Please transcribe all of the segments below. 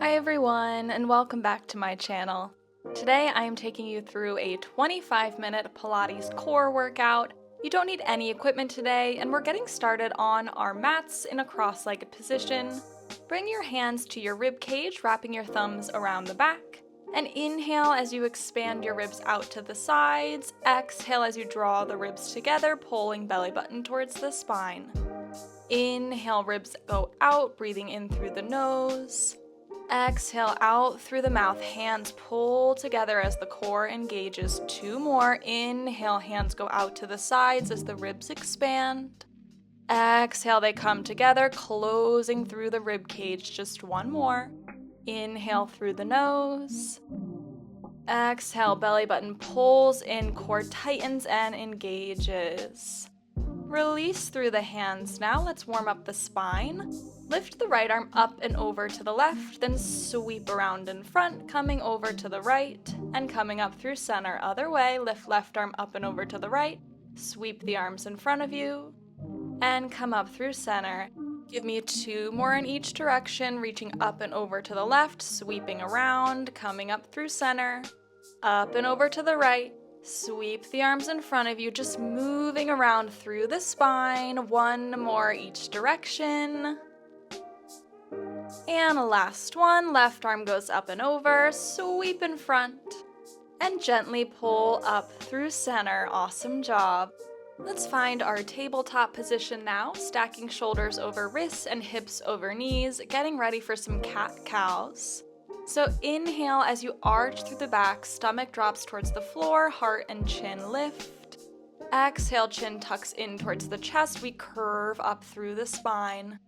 Hi everyone, and welcome back to my channel. Today I am taking you through a 25-minute Pilates core workout. You don't need any equipment today, and we're getting started on our mats in a cross-legged position. Bring your hands to your rib cage, wrapping your thumbs around the back. And inhale as you expand your ribs out to the sides. Exhale as you draw the ribs together, pulling belly button towards the spine. Inhale, ribs go out, breathing in through the nose. Exhale out through the mouth, hands pull together as the core engages. Two more. Inhale, hands go out to the sides as the ribs expand. Exhale, they come together, closing through the rib cage. Just one more. Inhale through the nose. Exhale, belly button pulls in, core tightens and engages. Release through the hands. Now let's warm up the spine. Lift the right arm up and over to the left, then sweep around in front, coming over to the right and coming up through center. Other way, lift left arm up and over to the right, sweep the arms in front of you, and come up through center. Give me two more in each direction, reaching up and over to the left, sweeping around, coming up through center, up and over to the right. Sweep the arms in front of you, just moving around through the spine. One more each direction. And last one, left arm goes up and over, sweep in front, and gently pull up through center. Awesome job. Let's find our tabletop position now, stacking shoulders over wrists and hips over knees, getting ready for some cat-cows. So inhale as you arch through the back, stomach drops towards the floor, heart and chin lift. Exhale, chin tucks in towards the chest, we curve up through the spine.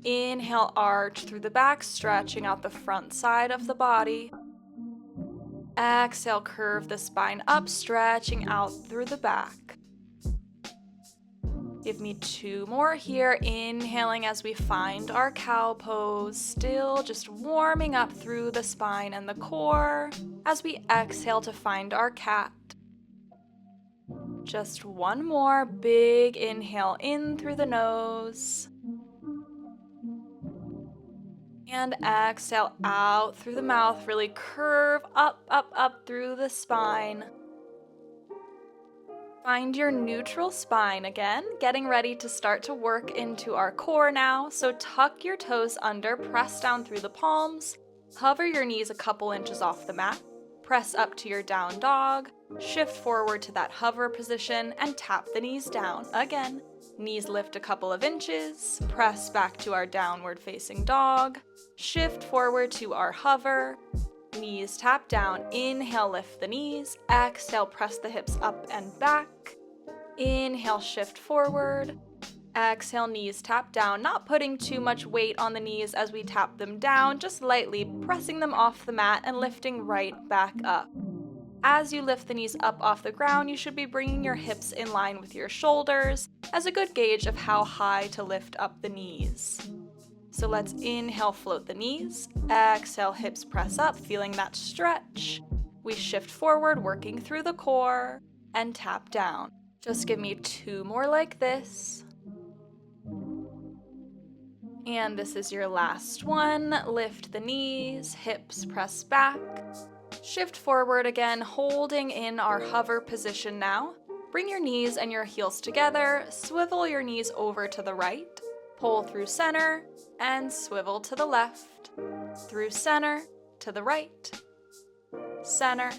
Inhale, arch through the back, stretching out the front side of the body. Exhale, curve the spine up, stretching out through the back. Give me two more here, inhaling as we find our cow pose, still just warming up through the spine and the core as we exhale to find our cat. Just one more, big inhale in through the nose. And exhale out through the mouth, really curve up, up, up through the spine. Find your neutral spine again, getting ready to start to work into our core now. So tuck your toes under, press down through the palms, hover your knees a couple inches off the mat, press up to your down dog, shift forward to that hover position, and tap the knees down. Again, knees lift a couple of inches, press back to our downward facing dog, shift forward to our hover, knees tap down. Inhale, lift the knees. Exhale, press the hips up and back. Inhale, shift forward. Exhale, knees tap down, not putting too much weight on the knees as we tap them down, just lightly pressing them off the mat and lifting right back up. As you lift the knees up off the ground, you should be bringing your hips in line with your shoulders as a good gauge of how high to lift up the knees. So let's inhale, float the knees. Exhale, hips press up, feeling that stretch. We shift forward, working through the core, and tap down. Just give me two more like this. And this is your last one. Lift the knees, hips press back. Shift forward again, holding in our hover position now. Bring your knees and your heels together. Swivel your knees over to the right. Pull through center and swivel to the left, through center, to the right, center,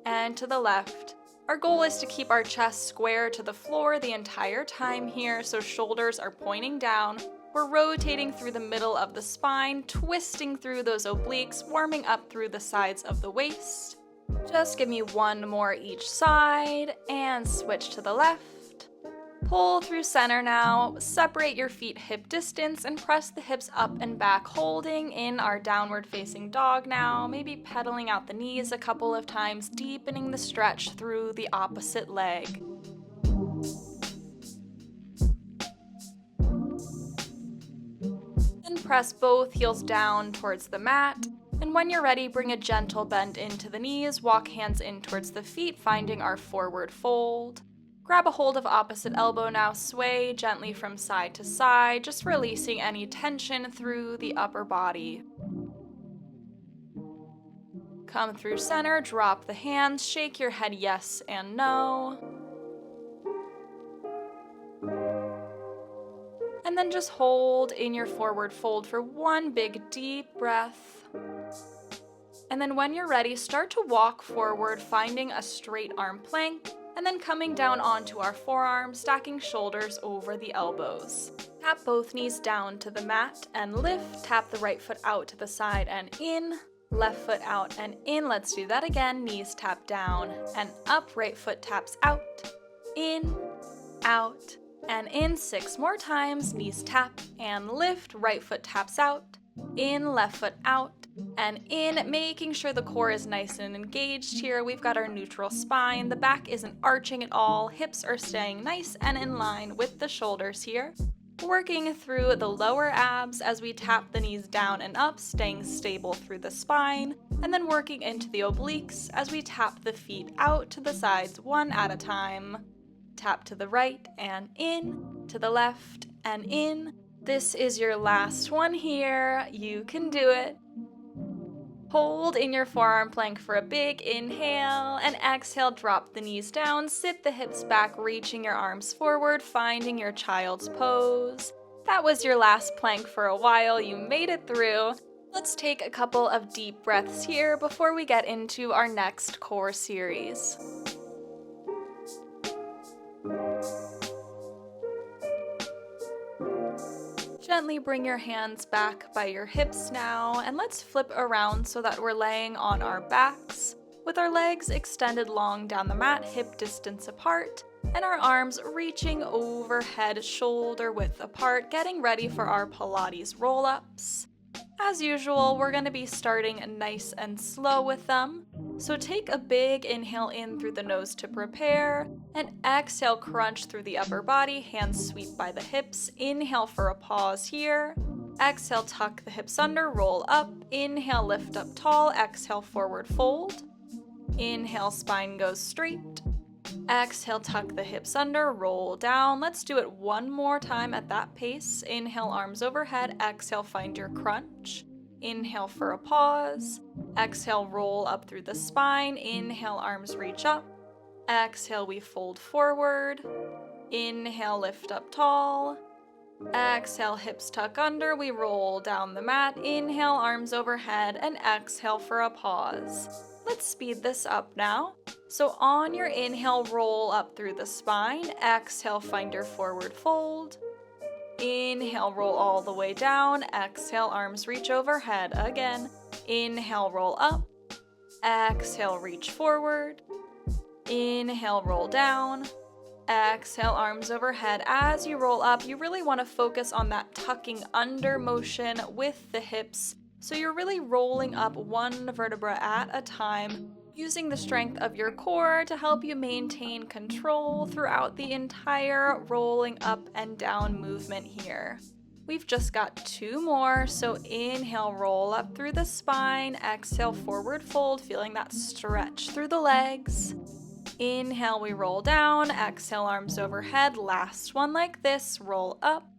and to the left. Our goal is to keep our chest square to the floor the entire time here, so shoulders are pointing down. We're rotating through the middle of the spine, twisting through those obliques, warming up through the sides of the waist. Just give me one more each side, and switch to the left. Pull through center now, separate your feet hip distance and press the hips up and back, holding in our downward facing dog now, maybe pedaling out the knees a couple of times, deepening the stretch through the opposite leg. Then press both heels down towards the mat, and when you're ready, bring a gentle bend into the knees, walk hands in towards the feet, finding our forward fold. Grab a hold of opposite elbow now, sway gently from side to side, just releasing any tension through the upper body. Come through center, drop the hands, shake your head yes and no. And then just hold in your forward fold for one big deep breath. And then when you're ready, start to walk forward, finding a straight arm plank, and then coming down onto our forearms, stacking shoulders over the elbows. Tap both knees down to the mat and lift. Tap the right foot out to the side and in. Left foot out and in. Let's do that again. Knees tap down and up. Right foot taps out, in, out, and in. 6 more times. Knees tap and lift. Right foot taps out, in, left foot out, and in, making sure the core is nice and engaged here. We've got our neutral spine. The back isn't arching at all. Hips are staying nice and in line with the shoulders here. Working through the lower abs as we tap the knees down and up, staying stable through the spine, and then working into the obliques as we tap the feet out to the sides one at a time. Tap to the right and in, to the left and in. This is your last one here. You can do it. Hold in your forearm plank for a big inhale, and exhale, drop the knees down, sit the hips back, reaching your arms forward, finding your child's pose. That was your last plank for a while. You made it through. Let's take a couple of deep breaths here before we get into our next core series. Gently bring your hands back by your hips now, and let's flip around so that we're laying on our backs with our legs extended long down the mat, hip distance apart, and our arms reaching overhead, shoulder width apart, getting ready for our Pilates roll-ups. As usual, we're going to be starting nice and slow with them. So take a big inhale in through the nose to prepare, and exhale, crunch through the upper body, hands sweep by the hips. Inhale for a pause here. Exhale, tuck the hips under, roll up. Inhale, lift up tall. Exhale, forward fold. Inhale, spine goes straight. Exhale, tuck the hips under, roll down. Let's do it one more time at that pace. Inhale, arms overhead. Exhale, find your crunch. Inhale for a pause. Exhale, roll up through the spine. Inhale, arms reach up. Exhale, we fold forward. Inhale, lift up tall. Exhale, hips tuck under. We roll down the mat. Inhale, arms overhead, and exhale for a pause. Let's speed this up now. So on your inhale, roll up through the spine. Exhale, find your forward fold. Inhale, roll all the way down. Exhale, arms reach overhead again. Inhale, roll up. Exhale, reach forward. Inhale, roll down. Exhale, arms overhead. As you roll up, you really want to focus on that tucking under motion with the hips. So you're really rolling up one vertebra at a time, using the strength of your core to help you maintain control throughout the entire rolling up and down movement here. We've just got 2 more, so inhale, roll up through the spine. Exhale, forward fold, feeling that stretch through the legs. Inhale, we roll down. Exhale, arms overhead. Last one like this. Roll up,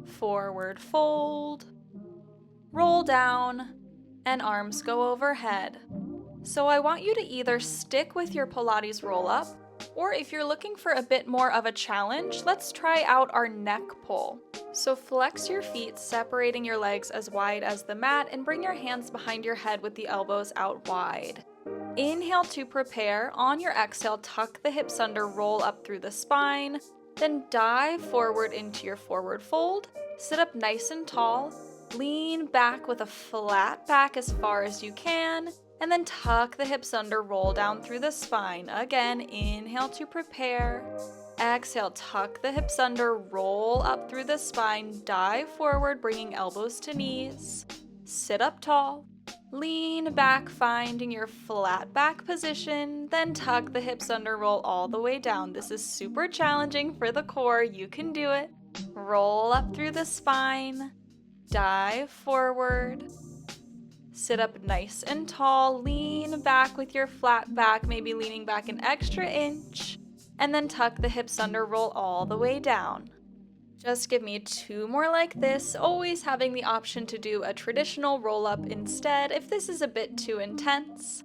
forward fold, roll down, and arms go overhead. So I want you to either stick with your Pilates roll-up, or if you're looking for a bit more of a challenge, let's try out our neck pull. So flex your feet, separating your legs as wide as the mat, and bring your hands behind your head with the elbows out wide. Inhale to prepare. On your exhale, tuck the hips under, roll up through the spine, then dive forward into your forward fold. Sit up nice and tall, lean back with a flat back as far as you can, and then tuck the hips under, roll down through the spine. Again, inhale to prepare. Exhale, tuck the hips under, roll up through the spine, dive forward, bringing elbows to knees. Sit up tall, lean back, finding your flat back position, then tuck the hips under, roll all the way down. This is super challenging for the core. You can do it. Roll up through the spine, dive forward. Sit up nice and tall, lean back with your flat back, maybe leaning back an extra inch, and then tuck the hips under, roll all the way down. Just give me 2 more like this, always having the option to do a traditional roll-up instead if this is a bit too intense.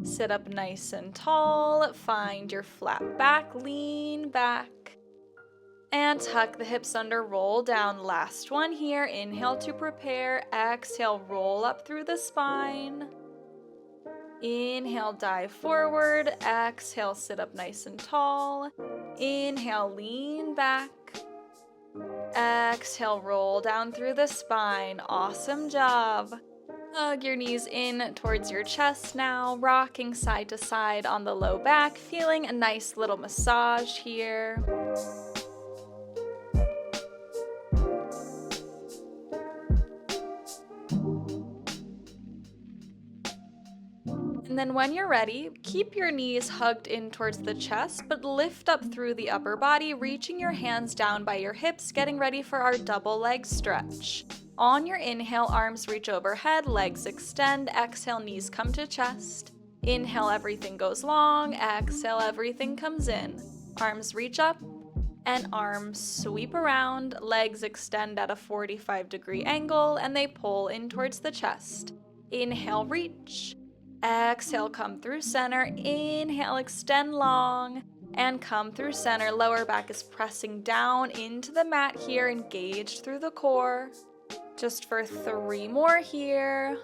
Sit up nice and tall, find your flat back, lean back. And tuck the hips under, roll down. Last one here. Inhale to prepare. Exhale, roll up through the spine. Inhale, dive forward. Exhale, sit up nice and tall. Inhale, lean back. Exhale, roll down through the spine. Awesome job. Hug your knees in towards your chest now, rocking side to side on the low back, feeling a nice little massage here. And then when you're ready, keep your knees hugged in towards the chest, but lift up through the upper body, reaching your hands down by your hips, getting ready for our double leg stretch. On your inhale, arms reach overhead, legs extend. Exhale, knees come to chest. Inhale, everything goes long. Exhale, everything comes in. Arms reach up and arms sweep around. Legs extend at a 45-degree angle and they pull in towards the chest. Inhale, reach. Exhale, come through center. Inhale, extend long and come through center. Lower back is pressing down into the mat here, engaged through the core. Just for 3 more here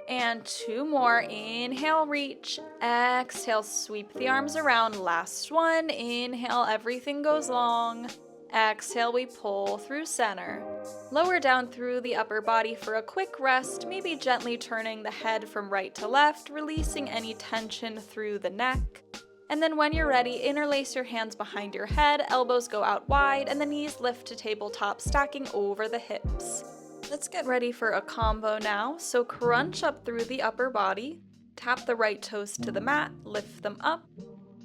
and 2 more. Inhale, reach. Exhale, sweep the arms around. Last one. Inhale, everything goes long. Exhale, we pull through center. Lower down through the upper body for a quick rest, maybe gently turning the head from right to left, releasing any tension through the neck. And then when you're ready, interlace your hands behind your head, elbows go out wide, and the knees lift to tabletop, stacking over the hips. Let's get ready for a combo now. So crunch up through the upper body, tap the right toes to the mat, lift them up,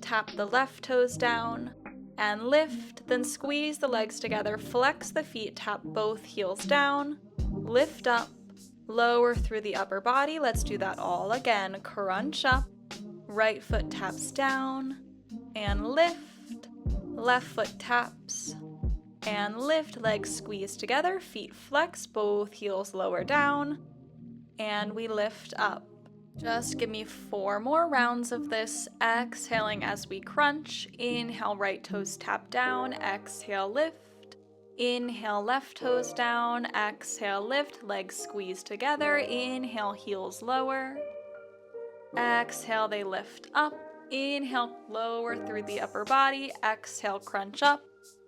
tap the left toes down, and lift, then squeeze the legs together, flex the feet, tap both heels down, lift up, lower through the upper body. Let's do that all again. Crunch up, right foot taps down, and lift, left foot taps, and lift, legs squeeze together, feet flex, both heels lower down, and we lift up. Just give me 4 more rounds of this, exhaling as we crunch. Inhale, right toes tap down, exhale, lift. Inhale, left toes down, exhale, lift, legs squeeze together. Inhale, heels lower. Exhale, they lift up. Inhale, lower through the upper body. Exhale, crunch up.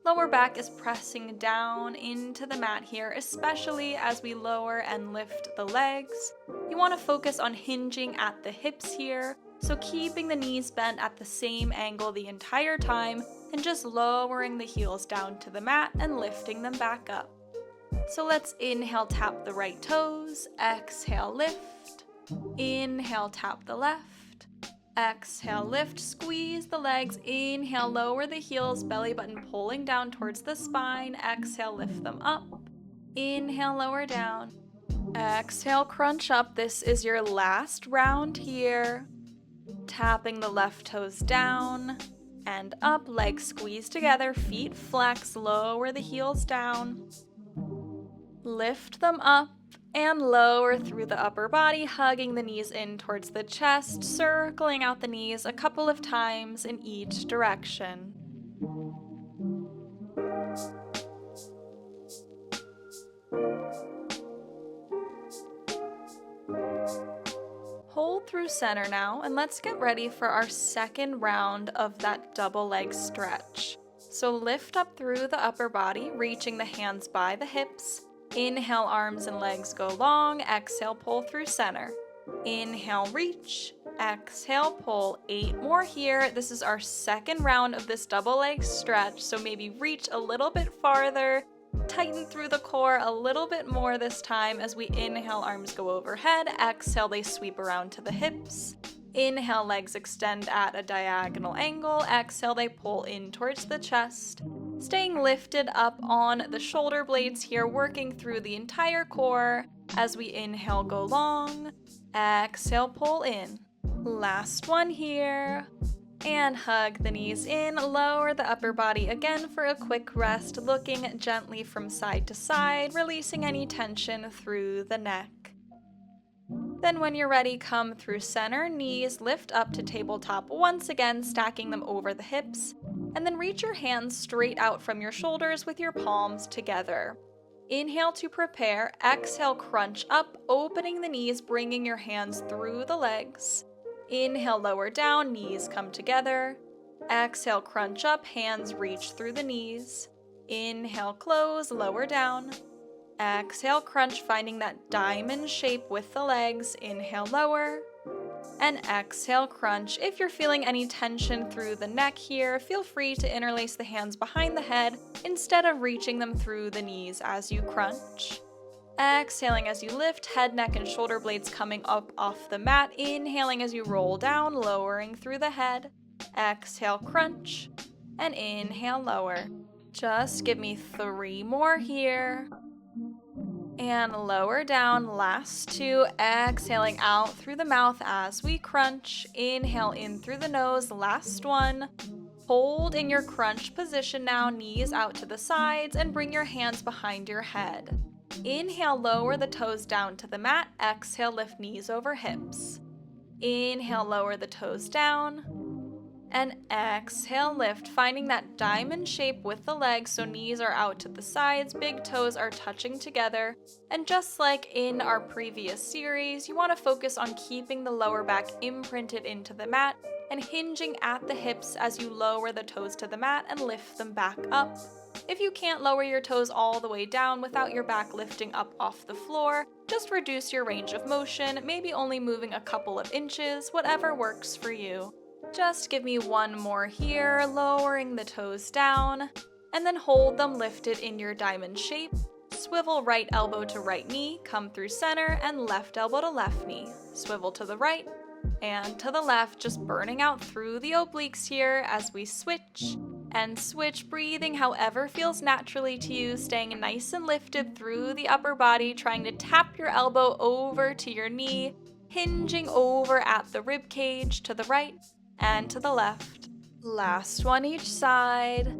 Lower back is pressing down into the mat here, especially as we lower and lift the legs. You want to focus on hinging at the hips here, so keeping the knees bent at the same angle the entire time and just lowering the heels down to the mat and lifting them back up. So let's inhale, tap the right toes, exhale, lift. Inhale, tap the left. Exhale, lift, squeeze the legs. Inhale, lower the heels, belly button pulling down towards the spine. Exhale, lift them up. Inhale, lower down. Exhale, crunch up. This is your last round here. Tapping the left toes down and up, legs squeeze together, feet flex, lower the heels down. Lift them up and lower through the upper body, hugging the knees in towards the chest, circling out the knees a couple of times in each direction. Hold through center now, and let's get ready for our second round of that double leg stretch. So lift up through the upper body, reaching the hands by the hips. Inhale, arms and legs go long. Exhale, pull through center. Inhale, reach. Exhale, pull. 8 more here. This is our second round of this double leg stretch, so maybe reach a little bit farther. Tighten through the core a little bit more this time as we inhale, arms go overhead. Exhale, they sweep around to the hips. Inhale, legs extend at a diagonal angle. Exhale, they pull in towards the chest. Staying lifted up on the shoulder blades here, working through the entire core. As we inhale, go long. Exhale, pull in. Last one here. And hug the knees in, lower the upper body again for a quick rest, looking gently from side to side, releasing any tension through the neck. Then when you're ready, come through center, knees lift up to tabletop once again, stacking them over the hips, and then reach your hands straight out from your shoulders with your palms together. Inhale to prepare, exhale crunch up, opening the knees, bringing your hands through the legs. Inhale, lower down, knees come together. Exhale, crunch up, hands reach through the knees. Inhale, close, lower down. Exhale, crunch, finding that diamond shape with the legs. Inhale, lower. And exhale, crunch. If you're feeling any tension through the neck here, feel free to interlace the hands behind the head instead of reaching them through the knees as you crunch. Exhaling as you lift, head, neck, and shoulder blades coming up off the mat. Inhaling as you roll down, lowering through the head. Exhale, crunch. And inhale, lower. Just give me 3 more here. And lower down, last 2, exhaling out through the mouth as we crunch. Inhale in through the nose, last 1. Hold in your crunch position now, knees out to the sides, and bring your hands behind your head. Inhale, lower the toes down to the mat. Exhale, lift knees over hips. Inhale, lower the toes down. And exhale, lift, finding that diamond shape with the legs so knees are out to the sides, big toes are touching together. And just like in our previous series, you want to focus on keeping the lower back imprinted into the mat and hinging at the hips as you lower the toes to the mat and lift them back up. If you can't lower your toes all the way down without your back lifting up off the floor, just reduce your range of motion, maybe only moving a couple of inches, whatever works for you. Just give me 1 more here, lowering the toes down, and then hold them lifted in your diamond shape. Swivel right elbow to right knee, come through center, and left elbow to left knee. Swivel to the right and to the left, just burning out through the obliques here as we switch and switch, breathing however feels naturally to you, staying nice and lifted through the upper body, trying to tap your elbow over to your knee, hinging over at the rib cage to the right and to the left. Last 1 each side.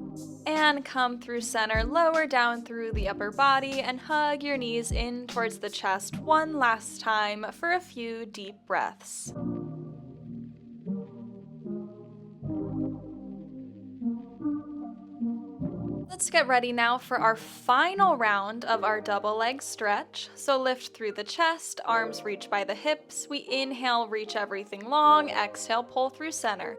And come through center, lower down through the upper body, and hug your knees in towards the chest 1 last time for a few deep breaths. Let's get ready now for our final round of our double leg stretch. So lift through the chest, arms reach by the hips. We inhale, reach everything long. Exhale, pull through center.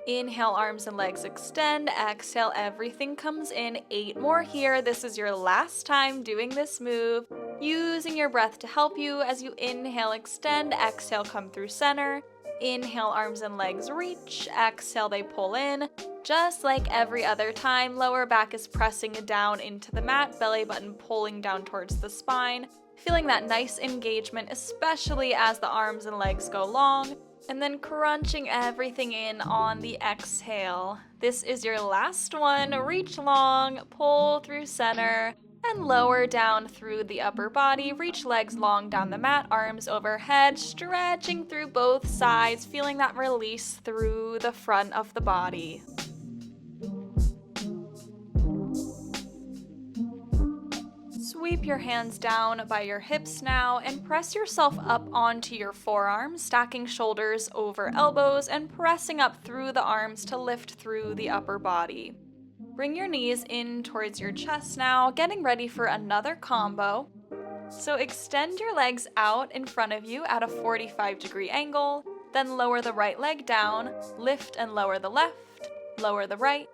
Inhale, arms and legs extend. Exhale, everything comes in. 8 more here. This is your last time doing this move. Using your breath to help you as you inhale, extend. Exhale, come through center. Inhale, arms and legs reach. Exhale, they pull in. Just like every other time, lower back is pressing down into the mat, belly button pulling down towards the spine. Feeling that nice engagement, especially as the arms and legs go long. And then crunching everything in on the exhale. This is your last one. Reach long, pull through center, and lower down through the upper body. Reach legs long down the mat, arms overhead, stretching through both sides, feeling that release through the front of the body. Sweep your hands down by your hips now and press yourself up onto your forearms, stacking shoulders over elbows and pressing up through the arms to lift through the upper body. Bring your knees in towards your chest now, getting ready for another combo. So extend your legs out in front of you at a 45-degree angle, then lower the right leg down, lift and lower the left, lower the right,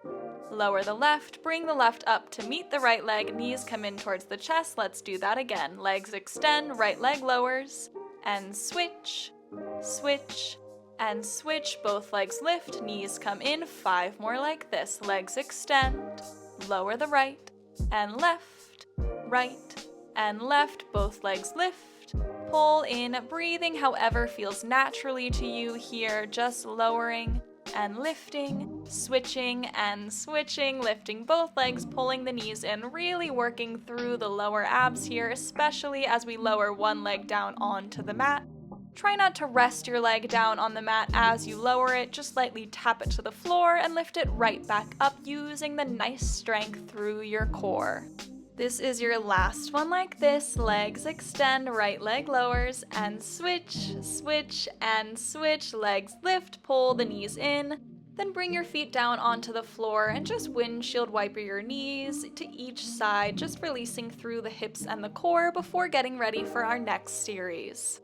lower the left, bring the left up to meet the right leg, knees come in towards the chest. Let's do that again. Legs extend, right leg lowers, and switch, switch, and switch. Both legs lift, knees come in. 5 more like this. Legs extend, lower the right, and left, right, and left. Both legs lift, pull in, breathing however feels naturally to you here, just lowering and lifting, switching and switching, lifting both legs, pulling the knees in, really working through the lower abs here, especially as we lower one leg down onto the mat. Try not to rest your leg down on the mat as you lower it, just lightly tap it to the floor and lift it right back up using the nice strength through your core. This is your last one like this. Legs extend, right leg lowers, and switch, switch, and switch. Legs lift, pull the knees in. Then bring your feet down onto the floor and just windshield wiper your knees to each side, just releasing through the hips and the core before getting ready for our next series.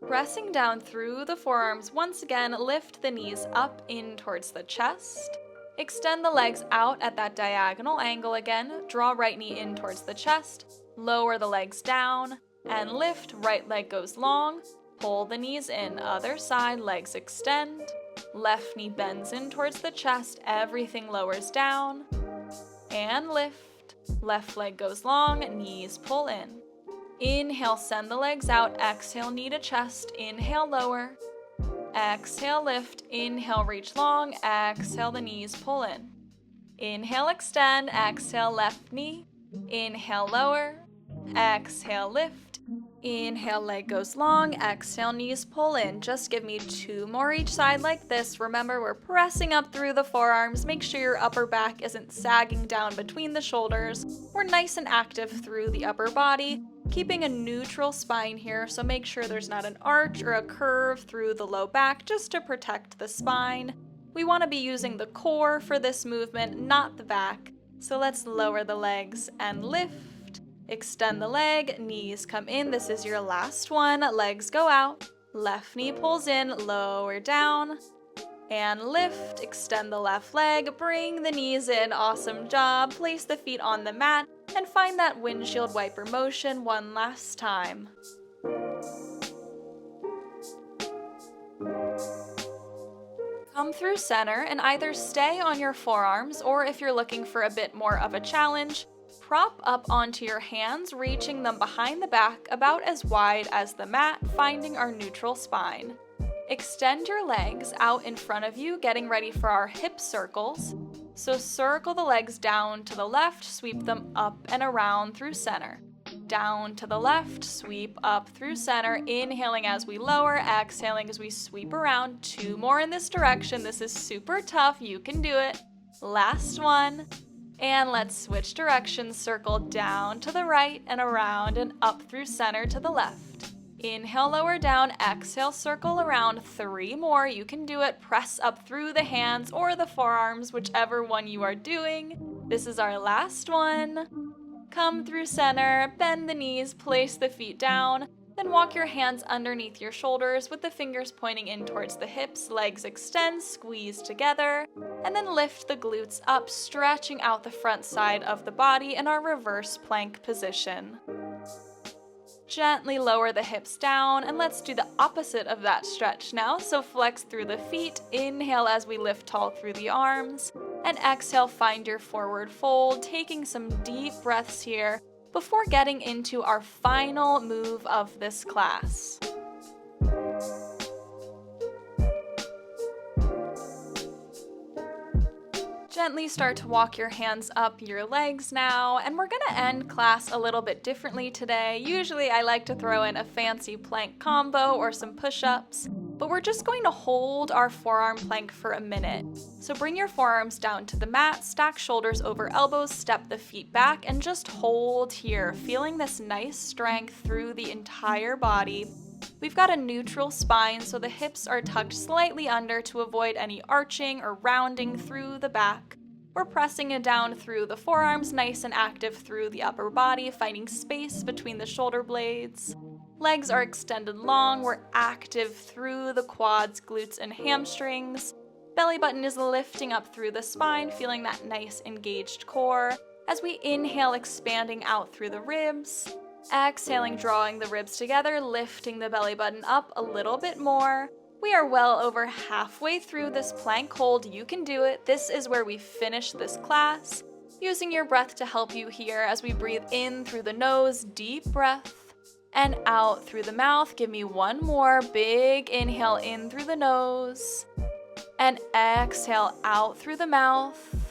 Pressing down through the forearms, once again, lift the knees up in towards the chest. Extend the legs out at that diagonal angle again. Draw right knee in towards the chest. Lower the legs down and lift. Right leg goes long. Pull the knees in. Other side, legs extend. Left knee bends in towards the chest. Everything lowers down. And lift. Left leg goes long. Knees pull in. Inhale, send the legs out. Exhale, knee to chest. Inhale, lower. Exhale, lift. Inhale, reach long. Exhale, the knees pull in. Inhale, extend. Exhale, left knee. Inhale, lower. Exhale, lift. Inhale, leg goes long. Exhale, knees pull in. Just give me 2 more each side like this. Remember, we're pressing up through the forearms. Make sure your upper back isn't sagging down between the shoulders. We're nice and active through the upper body, keeping a neutral spine here, so make sure there's not an arch or a curve through the low back just to protect the spine. We want to be using the core for this movement, not the back. So let's lower the legs and lift. Extend the leg, knees come in. This is your last one. Legs go out. Left knee pulls in, lower down. And lift, extend the left leg, bring the knees in. Awesome job. Place the feet on the mat and find that windshield wiper motion one last time. Come through center and either stay on your forearms, or if you're looking for a bit more of a challenge, prop up onto your hands, reaching them behind the back about as wide as the mat, finding our neutral spine. Extend your legs out in front of you, getting ready for our hip circles. So circle the legs down to the left, sweep them up and around through center. Down to the left, sweep up through center, inhaling as we lower, exhaling as we sweep around. 2 more in this direction. This is super tough. You can do it. Last one. And let's switch directions. Circle down to the right and around and up through center to the left. Inhale, lower down. Exhale, circle around. 3 more. You can do it. Press up through the hands or the forearms, whichever one you are doing. This is our last one. Come through center, bend the knees, place the feet down, then walk your hands underneath your shoulders with the fingers pointing in towards the hips. Legs extend, squeeze together, and then lift the glutes up, stretching out the front side of the body in our reverse plank position. Gently lower the hips down, and let's do the opposite of that stretch now. So flex through the feet, inhale as we lift tall through the arms, and exhale, find your forward fold, taking some deep breaths here before getting into our final move of this class. Gently start to walk your hands up your legs now, and we're gonna end class a little bit differently today. Usually I like to throw in a fancy plank combo or some push-ups, but we're just going to hold our forearm plank for a minute. So bring your forearms down to the mat, stack shoulders over elbows, step the feet back, and just hold here, feeling this nice strength through the entire body. We've got a neutral spine, so the hips are tucked slightly under to avoid any arching or rounding through the back. We're pressing it down through the forearms, nice and active through the upper body, finding space between the shoulder blades. Legs are extended long, we're active through the quads, glutes, and hamstrings. Belly button is lifting up through the spine, feeling that nice engaged core. As we inhale, expanding out through the ribs. Exhaling, drawing the ribs together, lifting the belly button up a little bit more. We are well over halfway through this plank hold. You can do it. This is where we finish this class. Using your breath to help you here as we breathe in through the nose, deep breath, and out through the mouth. Give me 1 more big inhale in through the nose, and exhale out through the mouth.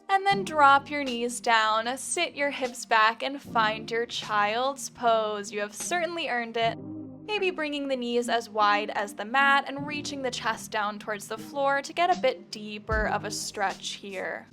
And then drop your knees down, sit your hips back, and find your child's pose. You have certainly earned it. Maybe bringing the knees as wide as the mat and reaching the chest down towards the floor to get a bit deeper of a stretch here.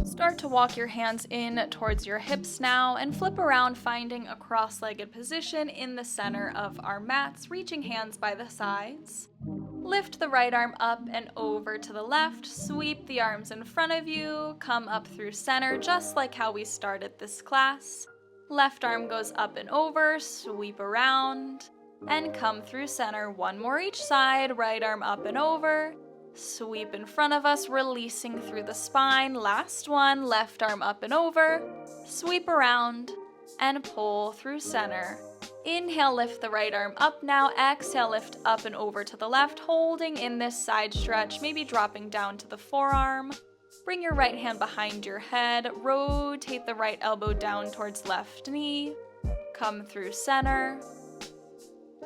Start to walk your hands in towards your hips now and flip around, finding a cross-legged position in the center of our mats, reaching hands by the sides. Lift the right arm up and over to the left, sweep the arms in front of you, come up through center just like how we started this class. Left arm goes up and over, sweep around, and come through center. One more each side, right arm up and over. Sweep in front of us, releasing through the spine. Last one, left arm up and over. Sweep around and pull through center. Inhale, lift the right arm up now. Exhale, lift up and over to the left, holding in this side stretch, maybe dropping down to the forearm. Bring your right hand behind your head. Rotate the right elbow down towards left knee. Come through center.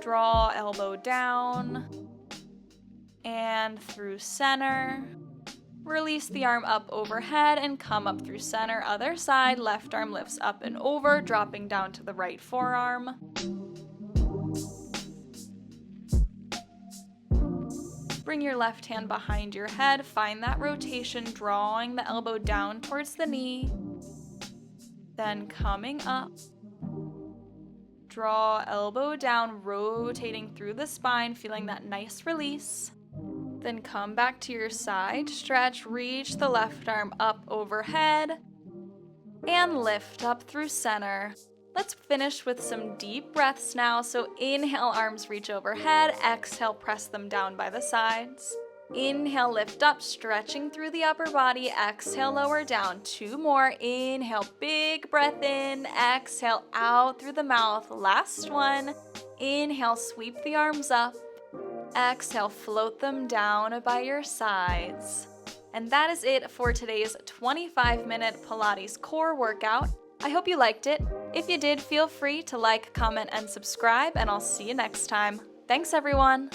Draw elbow down. And through center. Release the arm up overhead and come up through center. Other side, left arm lifts up and over, dropping down to the right forearm. Bring your left hand behind your head. Find that rotation, drawing the elbow down towards the knee. Then coming up. Draw elbow down, rotating through the spine, feeling that nice release. Then come back to your side, stretch, reach the left arm up overhead, and lift up through center. Let's finish with some deep breaths now. So inhale, arms reach overhead, exhale, press them down by the sides. Inhale, lift up, stretching through the upper body, exhale, lower down. 2 more, inhale, big breath in, exhale, out through the mouth. Last one, inhale, sweep the arms up. Exhale, float them down by your sides. And that is it for today's 25-minute Pilates core workout. I hope you liked it. If you did, feel free to like, comment, and subscribe, and I'll see you next time. Thanks, everyone.